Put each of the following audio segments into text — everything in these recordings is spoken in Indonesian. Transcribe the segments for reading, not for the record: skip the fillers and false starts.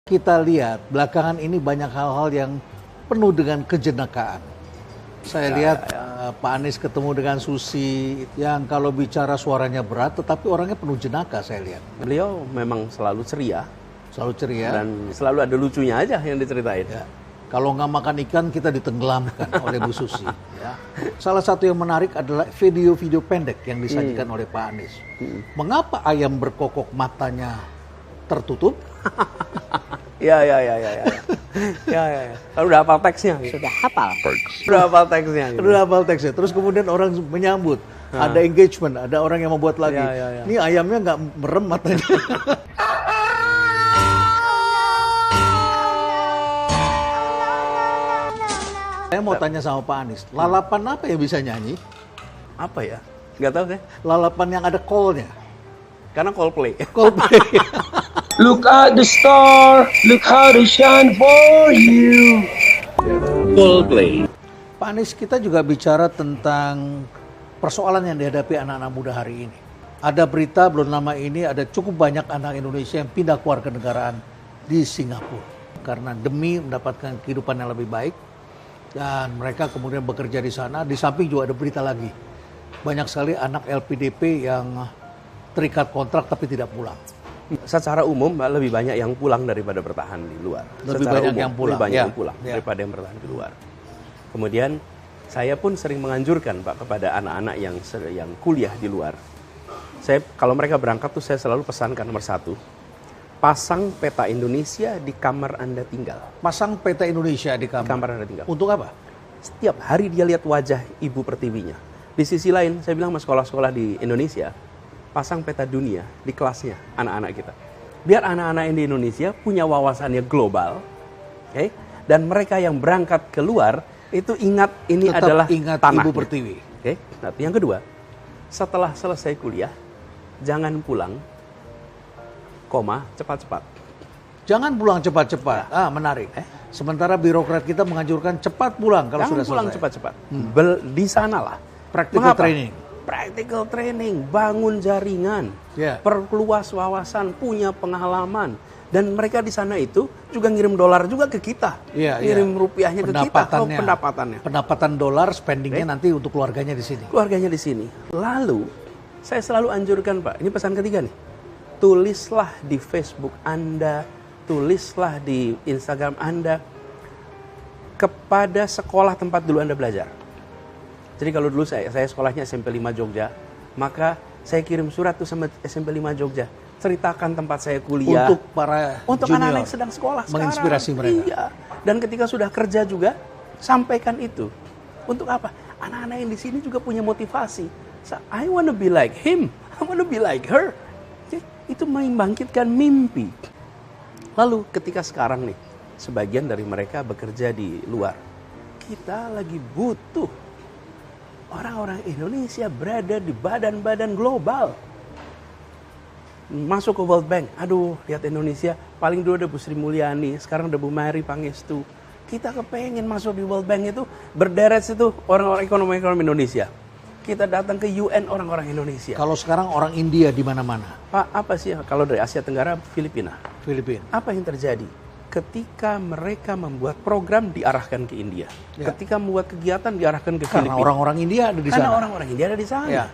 Kita lihat belakangan ini banyak hal-hal yang penuh dengan kejenakaan. Saya lihat Pak Anies ketemu dengan Susi yang kalau bicara suaranya berat tetapi orangnya penuh jenaka saya lihat. Beliau memang selalu ceria. Selalu ceria. Dan selalu ada lucunya aja yang diceritain. Ya. Kalau nggak makan ikan kita ditenggelamkan oleh Bu Susi. Ya. Salah satu yang menarik adalah video-video pendek yang disajikan oleh Pak Anies. Mengapa ayam berkokok matanya tertutup? Ya. Kalau udah hafal teksnya. Sudah hafal. Udah hafal teksnya. Gitu. Udah hafal teksnya. Terus kemudian orang menyambut. Ada engagement, ada orang yang membuat lagi. Ya. Ini ayamnya nggak merem matanya. Saya mau tanya sama Pak Anies, lalapan apa yang bisa nyanyi? Apa ya? Nggak tahu deh. Lalapan yang ada call-nya. Karena Coldplay. Coldplay. Look at the star, look how they shine for you. Coldplay. Pak Anies, kita juga bicara tentang persoalan yang dihadapi anak-anak muda hari ini. Ada berita belum lama ini ada cukup banyak anak Indonesia yang pindah kewarganegaraan di Singapura. Karena demi mendapatkan kehidupan yang lebih baik. Dan mereka kemudian bekerja di sana. Di samping juga ada berita lagi. Banyak sekali anak LPDP yang terikat kontrak tapi tidak pulang. Secara umum lebih banyak yang pulang daripada bertahan di luar. Lebih Secara banyak umum, yang pulang. Lebih banyak Ya. yang pulang Ya. daripada yang bertahan di luar. Kemudian saya pun sering menganjurkan Pak kepada anak-anak yang kuliah di luar. Kalau mereka berangkat tuh saya selalu pesankan nomor 1. Pasang peta Indonesia di kamar Anda tinggal. Pasang peta Indonesia di kamar. Anda tinggal. Untuk apa? Setiap hari dia lihat wajah ibu pertiwinya. Di sisi lain, saya bilang sama sekolah-sekolah di Indonesia, pasang peta dunia di kelasnya anak-anak kita. Biar anak-anak di Indonesia punya wawasannya global, okay? Dan mereka yang berangkat keluar itu ingat ini Tetap adalah ingat tanahnya. Ibu Pertiwi. Okay? Nah, yang kedua, setelah selesai kuliah, jangan pulang, cepat-cepat. Jangan pulang cepat-cepat. Menarik. Sementara birokrat kita menganjurkan cepat pulang kalau Jangan sudah pulang selesai. cepat-cepat. Di sanalah. Practical Mengapa? training. Practical training, bangun jaringan, perluas wawasan, punya pengalaman. Dan mereka di sana itu juga ngirim dolar juga ke kita. Ngirim rupiahnya ke kita. Pendapatannya. Pendapatan dolar, spendingnya nanti untuk keluarganya di sini. Keluarganya di sini. Lalu, saya selalu anjurkan Pak, ini pesan ketiga nih. Tulislah di Facebook Anda, tulislah di Instagram Anda, kepada sekolah tempat dulu Anda belajar. Jadi kalau dulu saya sekolahnya SMP 5 Jogja, maka saya kirim surat tuh sama SMP 5 Jogja. Ceritakan tempat saya kuliah. Untuk para untuk junior, anak-anak yang sedang sekolah menginspirasi sekarang. mereka. Iya. Dan ketika sudah kerja juga, sampaikan itu. Untuk apa? Anak-anak yang di sini juga punya motivasi. So, I wanna be like him. I wanna be like her. Jadi, itu membangkitkan mimpi. Lalu ketika sekarang nih, sebagian dari mereka bekerja di luar. Kita lagi butuh orang-orang Indonesia berada di badan-badan global. Masuk ke World Bank, aduh lihat Indonesia, paling dulu ada Bu Sri Mulyani, sekarang ada Bu Mary Pangestu. Kita kepengen masuk di World Bank itu, berderet situ orang-orang ekonomi Indonesia. Kita datang ke UN orang-orang Indonesia. Kalau sekarang orang India di mana-mana. Pak, apa sih kalau dari Asia Tenggara, Filipina? Filipina. Apa yang terjadi? Ketika mereka membuat program diarahkan ke India. Ya. Ketika membuat kegiatan diarahkan ke Karena Filipina. orang-orang India ada di Karena sana. orang-orang India ada di sana. Ya.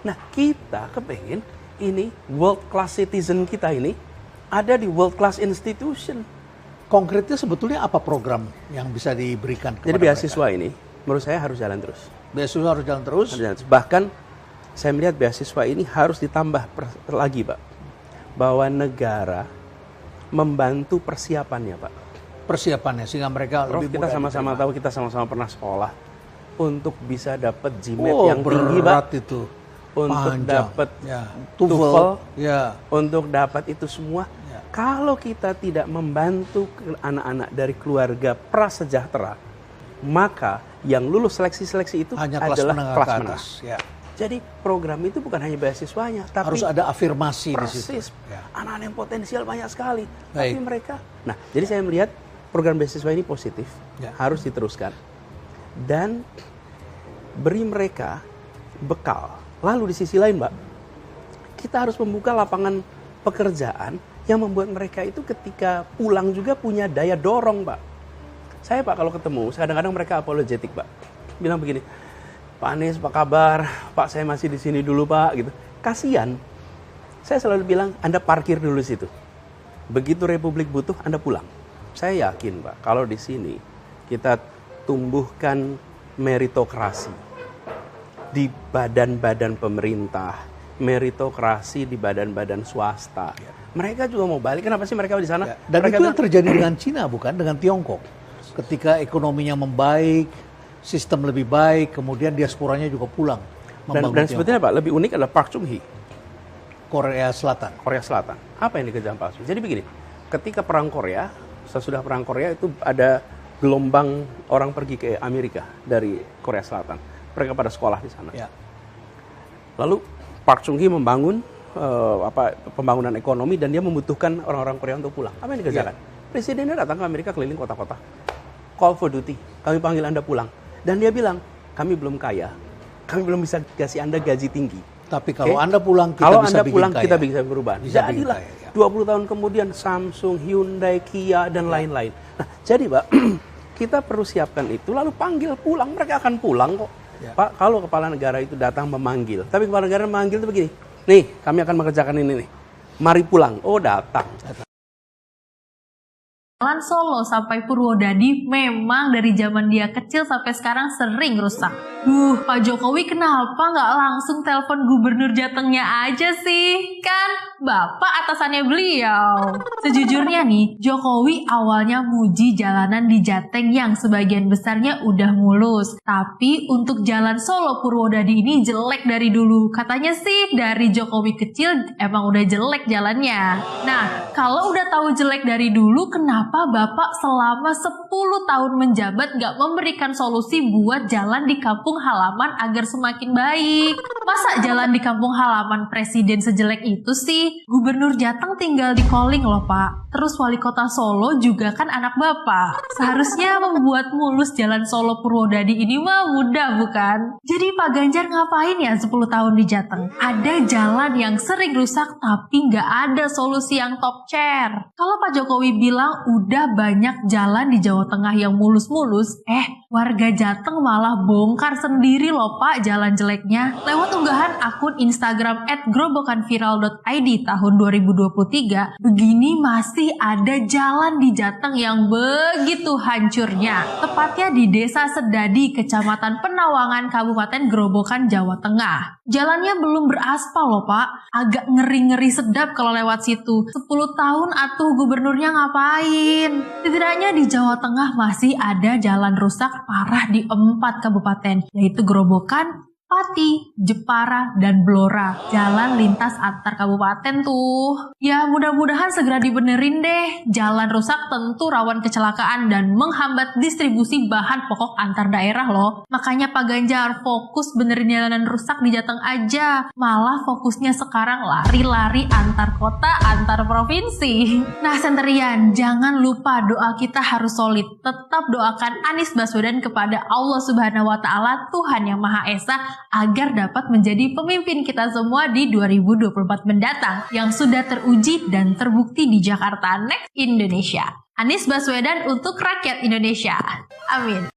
Nah, kita kepengen ini world class citizen kita ini ada di world class institution. Konkretnya sebetulnya apa program yang bisa diberikan kepada Jadi beasiswa ini menurut saya harus jalan terus. Beasiswa harus jalan terus. Harus jalan terus. Bahkan saya melihat beasiswa ini harus ditambah lagi, Pak. Bahwa negara membantu persiapannya, Pak. Persiapannya sehingga mereka Prof, lebih kita mudah sama-sama diterima. tahu, kita sama-sama pernah sekolah untuk bisa dapat GMAT Oh, yang tinggi, Pak. berat itu. Untuk Panjang. dapat Ya. TOEFL, TOEFL. Ya. untuk dapat itu semua. Ya. Kalau kita tidak membantu anak-anak dari keluarga prasejahtera, maka yang lulus seleksi-seleksi itu Hanya kelas adalah menengah kelas ke menengah. atas. Ya. Jadi program itu bukan hanya beasiswanya, tapi Harus ada afirmasi di situ. persis Ya. anak-anak yang potensial banyak sekali. Tapi Baik. mereka, nah jadi saya melihat program beasiswa ini positif, Ya. harus diteruskan dan beri mereka bekal. Lalu di sisi lain, Mbak, kita harus membuka lapangan pekerjaan yang membuat mereka itu ketika pulang juga punya daya dorong, Pak. Saya, Pak, kalau ketemu, kadang-kadang mereka apologetik, Pak. Bilang begini, Pak Anies, apa kabar? Pak, saya masih di sini dulu, Pak. Gitu. Kasian. Saya selalu bilang, Anda parkir dulu di situ. Begitu Republik butuh, Anda pulang. Saya yakin, Pak, kalau di sini kita tumbuhkan meritokrasi di badan-badan pemerintah, meritokrasi di badan-badan swasta. Mereka juga mau balik. Kenapa sih mereka di sana? Ya. Dan mereka itu yang terjadi dengan Cina, bukan dengan Tiongkok. Ketika ekonominya membaik, sistem lebih baik, kemudian diasporanya juga pulang. dan membangun Tiongkok. sebetulnya, Pak, lebih unik adalah Park Chung Hee, Korea Selatan. Korea Selatan. Apa yang dikerjakan Pak Chung? Jadi begini, ketika perang Korea, sesudah perang Korea itu ada gelombang orang pergi ke Amerika dari Korea Selatan. Mereka pada sekolah di sana. Ya. Lalu Park Chung Hee membangun pembangunan ekonomi dan dia membutuhkan orang-orang Korea untuk pulang. Apa yang dikerjakan? Presidennya datang ke Amerika keliling kota-kota. Call for duty. Kami panggil Anda pulang. Dan dia bilang, kami belum kaya. Kami belum bisa kasih Anda gaji tinggi. Tapi kalau Oke? Anda pulang, kita Kalau bisa Anda bikin pulang, kaya. kita bisa perubahan. Bisa bikin Jadilah kaya, ya. 20 tahun kemudian Samsung, Hyundai, Kia, dan lain-lain. Nah, jadi Pak, kita perlu siapkan itu, lalu panggil pulang. Mereka akan pulang kok. Ya. Pak, kalau kepala negara itu datang memanggil. Tapi kepala negara memanggil itu begini. Nih, kami akan mengerjakan ini nih. Mari pulang. Oh, datang. Jalan Solo sampai Purwodadi memang dari zaman dia kecil sampai sekarang sering rusak. Pak Jokowi kenapa nggak langsung telepon gubernur Jatengnya aja sih? Kan Bapak atasannya beliau. Sejujurnya nih, Jokowi awalnya muji jalanan di Jateng yang sebagian besarnya udah mulus. Tapi untuk jalan Solo Purwodadi ini jelek dari dulu. Katanya sih dari Jokowi kecil emang udah jelek jalannya. Nah, kalau udah tahu jelek dari dulu, kenapa Bapak selama 10 tahun menjabat gak memberikan solusi buat jalan di kampung halaman agar semakin baik? Masa jalan di kampung halaman presiden sejelek itu sih? Gubernur Jateng tinggal di Calling loh, Pak. Terus wali kota Solo juga kan anak Bapak. Seharusnya membuat mulus jalan Solo Purwodadi ini mah mudah, bukan? Jadi Pak Ganjar ngapain ya 10 tahun di Jateng? Ada jalan yang sering rusak tapi nggak ada solusi yang top chair. Kalau Pak Jokowi bilang udah banyak jalan di Jawa Tengah yang mulus-mulus, warga Jateng malah bongkar sendiri loh Pak jalan jeleknya. Lewat unggahan akun Instagram @grobokanviral.id tahun 2023, begini masih ada jalan di Jateng yang begitu hancurnya. Tepatnya di Desa Sedadi, Kecamatan Penawangan, Kabupaten Grobogan, Jawa Tengah. Jalannya belum beraspal loh Pak, agak ngeri-ngeri sedap kalau lewat situ. 10 tahun atuh gubernurnya ngapain? Setidaknya di Jawa Tengah masih ada jalan rusak parah di 4 kabupaten, yaitu Grobogan, Pati, Jepara, dan Blora. Jalan lintas antar kabupaten tuh. Ya mudah-mudahan segera dibenerin deh. Jalan rusak tentu rawan kecelakaan dan menghambat distribusi bahan pokok antar daerah loh. Makanya Pak Ganjar fokus benerin jalanan rusak di Jateng aja. Malah fokusnya sekarang lari-lari antar kota, antar provinsi. Nah Senterian, jangan lupa doa kita harus solid. Tetap doakan Anies Baswedan kepada Allah Subhanahu wa Ta'ala, Tuhan yang Maha Esa, agar dapat menjadi pemimpin kita semua di 2024 mendatang yang sudah teruji dan terbukti di Jakarta Next Indonesia. Anies Baswedan untuk rakyat Indonesia. Amin.